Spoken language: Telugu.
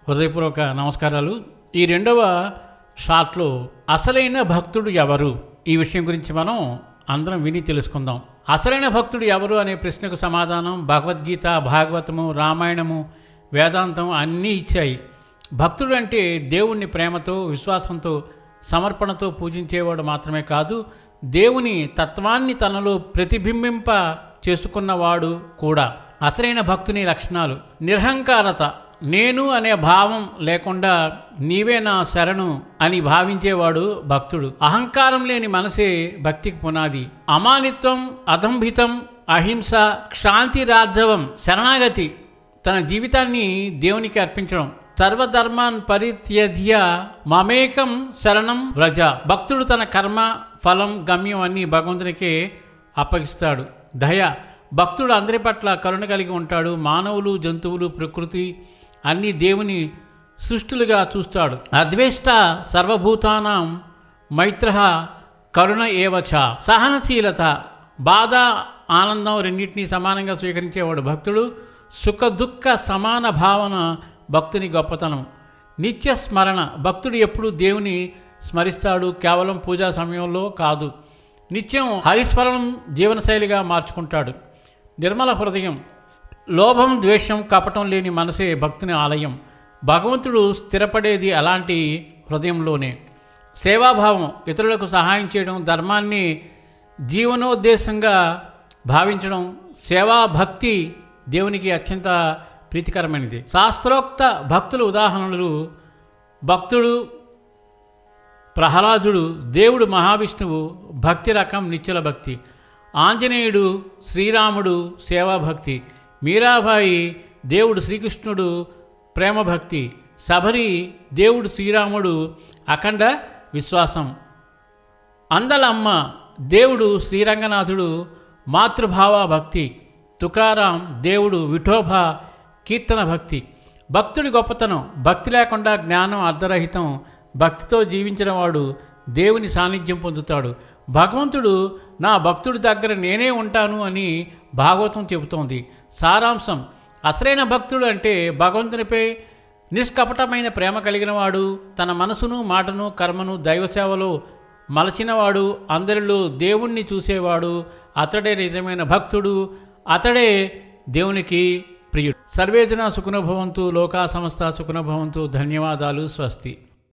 హృదయపూర్వక నమస్కారాలు. ఈ రెండవ షాట్లో అసలైన భక్తుడు ఎవరు, ఈ విషయం గురించి మనం అందరం విని తెలుసుకుందాం. అసలైన భక్తుడు ఎవరు అనే ప్రశ్నకు సమాధానం భగవద్గీత, భాగవతము, రామాయణము, వేదాంతం అన్నీ ఇచ్చాయి. భక్తుడు అంటే దేవుణ్ణి ప్రేమతో, విశ్వాసంతో, సమర్పణతో పూజించేవాడు మాత్రమే కాదు, దేవుని తత్వాన్ని తనలో ప్రతిబింబింప చేసుకున్నవాడు కూడా. అసలైన భక్తుని లక్షణాలు: నిరహంకారత, నేను అనే భావం లేకుండా నీవే నా శరణు అని భావించేవాడు భక్తుడు. అహంకారం లేని మనసే భక్తికి పునాది. అమానిత్వం, అదంభితం, అహింస, క్షాంతిరార్జవం, శరణాగతి, తన జీవితాన్ని దేవునికి అర్పించడం. సర్వధర్మాన్ పరిత్యజ్య మమేకం శరణం వ్రజ. భక్తుడు తన కర్మ, ఫలం, గమ్యం అన్నీ భగవంతునికే అప్పగిస్తాడు. దయ, భక్తుడు అందరి పట్ల కరుణ కలిగి ఉంటాడు. మానవులు, జంతువులు, ప్రకృతి అన్నీ దేవుని సృష్టులుగా చూస్తాడు. అద్వేష్ట, సర్వభూతానాం మైత్రః కరుణ ఏవచ. సహనశీలత, బాధ, ఆనందం రెండింటినీ సమానంగా స్వీకరించేవాడు భక్తుడు. సుఖ దుఃఖ సమాన భావన భక్తుని గొప్పతనం. నిత్య స్మరణ, భక్తుడు ఎప్పుడు దేవుని స్మరిస్తాడు, కేవలం పూజా సమయంలో కాదు. నిత్యం హరిస్మరణం జీవనశైలిగా మార్చుకుంటాడు. నిర్మల హృదయం, లోభం, ద్వేషం, కపటం లేని మనసే భక్తుని ఆలయం. భగవంతుడు స్థిరపడేది అలాంటి హృదయంలోనే. సేవాభావం, ఇతరులకు సహాయం చేయడం, ధర్మాన్ని జీవనోద్దేశంగా భావించడం. సేవాభక్తి దేవునికి అత్యంత ప్రీతికరమైనది. శాస్త్రోక్త భక్తుల ఉదాహరణలు: భక్తుడు ప్రహ్లాదుడు, దేవుడు మహావిష్ణువు భక్తి రకం నిశ్చల భక్తి. ఆంజనేయుడు, శ్రీరాముడు సేవాభక్తి. మీరాబాయి, దేవుడు శ్రీకృష్ణుడు ప్రేమభక్తి. శబరి, దేవుడు శ్రీరాముడు అఖండ విశ్వాసం. అందలమ్మ, దేవుడు శ్రీరంగనాథుడు మాతృభావ భక్తి. తుకారాం, దేవుడు విఠోబా కీర్తన భక్తి. భక్తుడి గొప్పతనం: భక్తి లేకుండా జ్ఞానం అర్ధరహితం. భక్తితో జీవించిన వాడు దేవుని సాన్నిధ్యం పొందుతాడు. భగవంతుడు నా భక్తుడి దగ్గర నేనే ఉంటాను అని భాగవతం చెబుతోంది. సారాంశం: అసలైన భక్తుడు అంటే భగవంతునిపై నిష్కపటమైన ప్రేమ కలిగినవాడు, తన మనసును, మాటను, కర్మను దైవసేవలో మలచినవాడు, అందరిలో దేవుణ్ణి చూసేవాడు. అతడే నిజమైన భక్తుడు, అతడే దేవునికి ప్రియుడు. సర్వేజన సుఖినో భవంతు, లోకా సమస్త సుఖినో భవంతు. ధన్యవాదాలు. స్వస్తి.